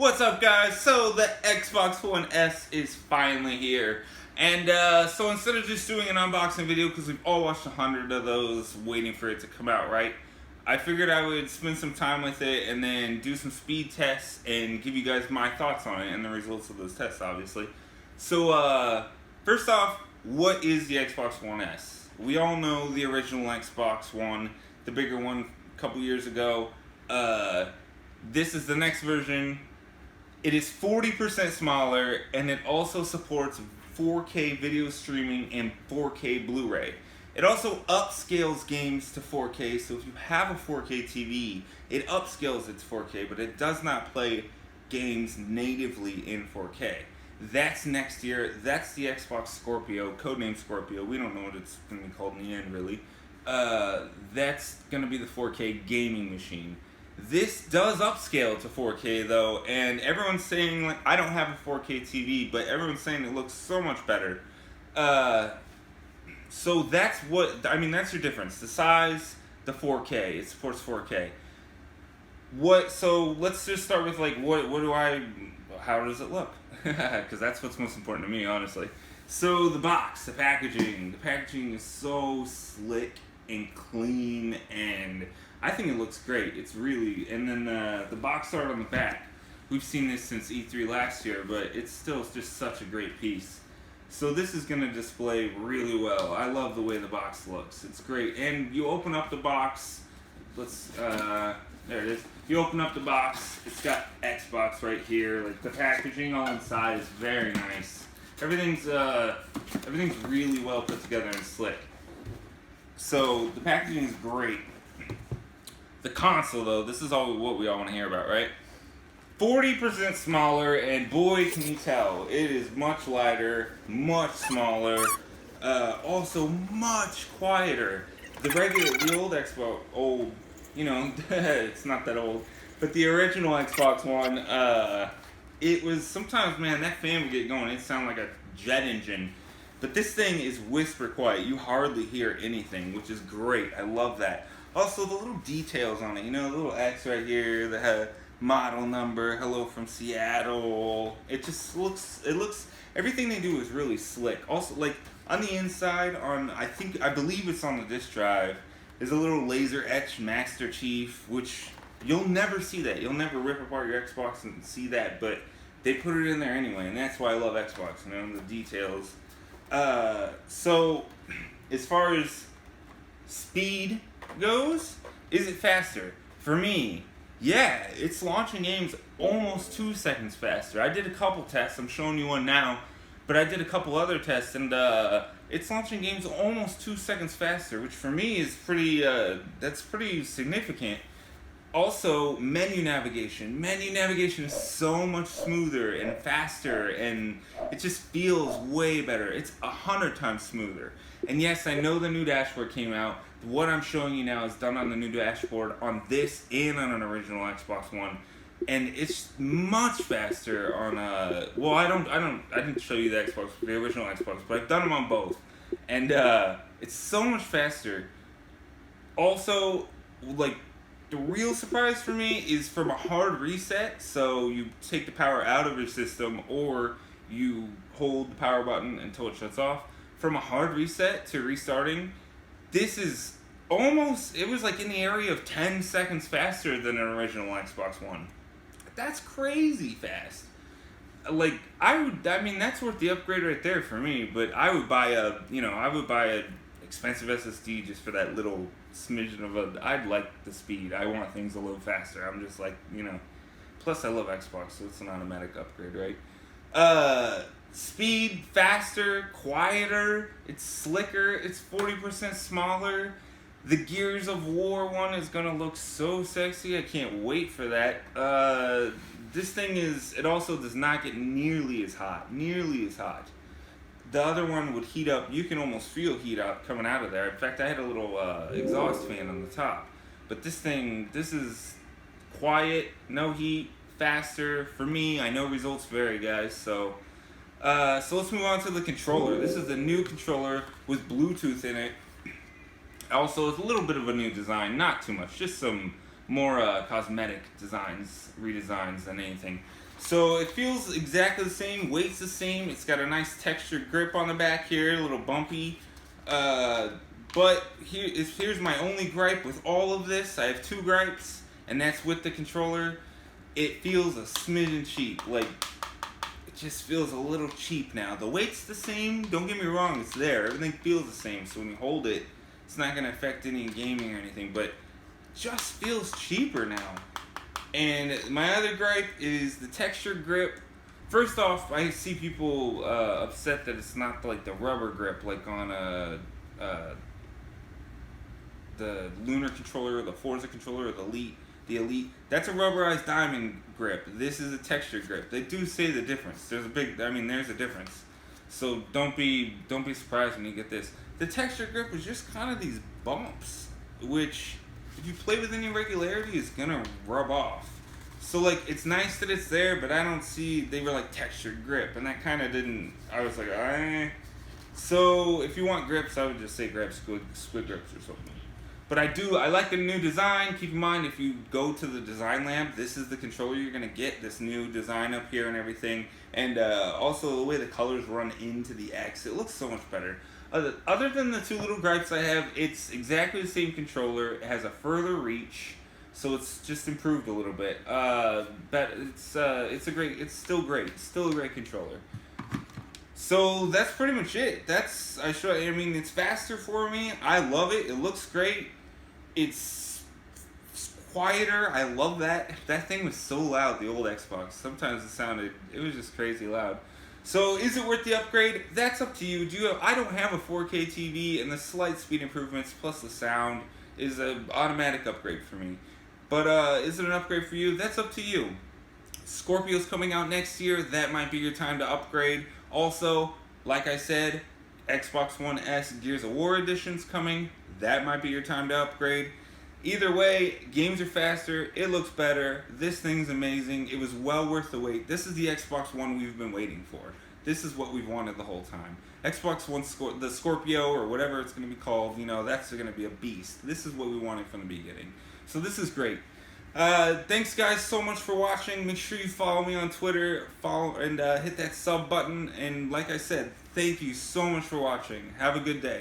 What's up, guys? So the Xbox One S is finally here. And so instead of just doing an unboxing video, because we've all watched 100 of those waiting for it to come out, right? I figured I would spend some time with it and then do some speed tests and give you guys my thoughts on it and the results of those tests, obviously. So first off, what is the Xbox One S? We all know the original Xbox One, the bigger one a couple years ago. This is the next version. It is 40% smaller, and it also supports 4K video streaming and 4K Blu-ray. It also upscales games to 4K, so if you have a 4K TV, it upscales it to 4K, but it does not play games natively in 4K. That's next year. That's the Xbox Scorpio, codenamed Scorpio. We don't know what it's going to be called in the end, really. That's going to be the 4K gaming machine. This does upscale to 4K though, and everyone's saying, like, I don't have a 4K TV, but everyone's saying it looks so much better. So that's that's your difference. The size, the 4K, it supports 4K. So let's just start with how does it look? Because that's what's most important to me, honestly. So the box, the packaging is so slick and clean, and I think it looks great. It's really, and then the box art on the back. We've seen this since E3 last year, but it's still just such a great piece. So this is going to display really well. I love the way the box looks. It's great. And you open up the box. There it is. You open up the box. It's got Xbox right here. Like, the packaging all inside is very nice. Everything's really well put together and slick. So the packaging is great. The console, though, this is what we all want to hear about, right? 40% smaller, and boy, can you tell, it is much lighter, much smaller, also much quieter. The old Xbox, it's not that old, but the original Xbox One, it was, sometimes, man, that fan would get going, it sounded like a jet engine. But this thing is whisper quiet. You hardly hear anything, which is great. I love that. Also, the little details on it, the little X right here, the model number, hello from Seattle. It looks, everything they do is really slick. Also, like, on the inside, I believe it's on the disk drive, is a little laser etched Master Chief, which you'll never see that. You'll never rip apart your Xbox and see that, but they put it in there anyway, and that's why I love Xbox, the details. So, as far as speed goes, is it faster? For me, yeah, it's launching games almost 2 seconds faster. I did a couple tests, I'm showing you one now, but I did a couple other tests, and it's launching games almost 2 seconds faster, which for me is that's pretty significant. Also, menu navigation is so much smoother and faster, and it just feels way better. It's 100 times smoother. And yes, I know the new dashboard came out. What I'm showing you now is done on the new dashboard on this and on an original Xbox One, and it's much faster on I didn't show you the original Xbox, but I've done them on both, and it's so much faster. Also, like, the real surprise for me is from a hard reset, so you take the power out of your system or you hold the power button until it shuts off. From a hard reset to restarting, this is it was like in the area of 10 seconds faster than an original Xbox One. That's crazy fast. Like, that's worth the upgrade right there for me, but I would buy a expensive SSD just for that little smidgen of I'd like the speed. I want things a little faster. I'm just like, plus I love Xbox, so it's an automatic upgrade, right? Speed, faster, quieter, it's slicker, it's 40% smaller. The Gears of War one is gonna look so sexy. I can't wait for that. This thing it also does not get nearly as hot. The other one would heat up. You can almost feel heat up coming out of there. In fact, I had a little exhaust fan on the top. But this is quiet, no heat, faster. For me, I know results vary, guys. So let's move on to the controller. This is the new controller with Bluetooth in it. Also, it's a little bit of a new design. Not too much. Just some more cosmetic redesigns than anything. So it feels exactly the same, weight's the same. It's got a nice textured grip on the back here, a little bumpy. Uh, but here's my only gripe with all of this. I have two gripes, and that's with the controller. It feels a smidgen cheap. Like, it just feels a little cheap now. The weight's the same. Don't get me wrong, it's there. Everything feels the same. So when you hold it, it's not gonna affect any gaming or anything. But it just feels cheaper now. And my other gripe is the textured grip. First off, I see people upset that it's not like the rubber grip like on the Lunar controller, or the Forza controller, or the Elite. The Elite, that's a rubberized diamond grip. This is a textured grip. They do say the difference. There's a difference. So don't be surprised when you get this. The textured grip is just kind of these bumps, which if you play with any regularity is gonna rub off. So like it's nice that it's there, but I don't see they were like textured grip, and that kind of didn't. I was like, eh. So if you want grips, I would just say grab squid grips or something. But I like the new design. Keep in mind, if you go to the design lab, this is the controller you're gonna get. This new design up here and everything, and also the way the colors run into the X, it looks so much better. Other than the two little gripes I have, it's exactly the same controller. It has a further reach, so it's just improved a little bit. But it's still great. It's still a great controller. So that's pretty much it. I mean, it's faster for me. I love it. It looks great. It's quieter. I love that. That thing was so loud, the old Xbox. Sometimes it was just crazy loud. So is it worth the upgrade? That's up to you. I don't have a 4K TV, and the slight speed improvements plus the sound is an automatic upgrade for me. But is it an upgrade for you? That's up to you. Scorpio's coming out next year. That might be your time to upgrade. Also, like I said, Xbox One S Gears of War Edition's coming. That might be your time to upgrade. Either way, games are faster. It looks better. This thing's amazing. It was well worth the wait. This is the Xbox One we've been waiting for. This is what we've wanted the whole time. Xbox One, the Scorpio, or whatever it's going to be called, that's going to be a beast. This is what we wanted from the beginning. So this is great. Thanks guys so much for watching. Make sure you follow me on Twitter, hit that sub button, and like I said, thank you so much for watching. Have a good day.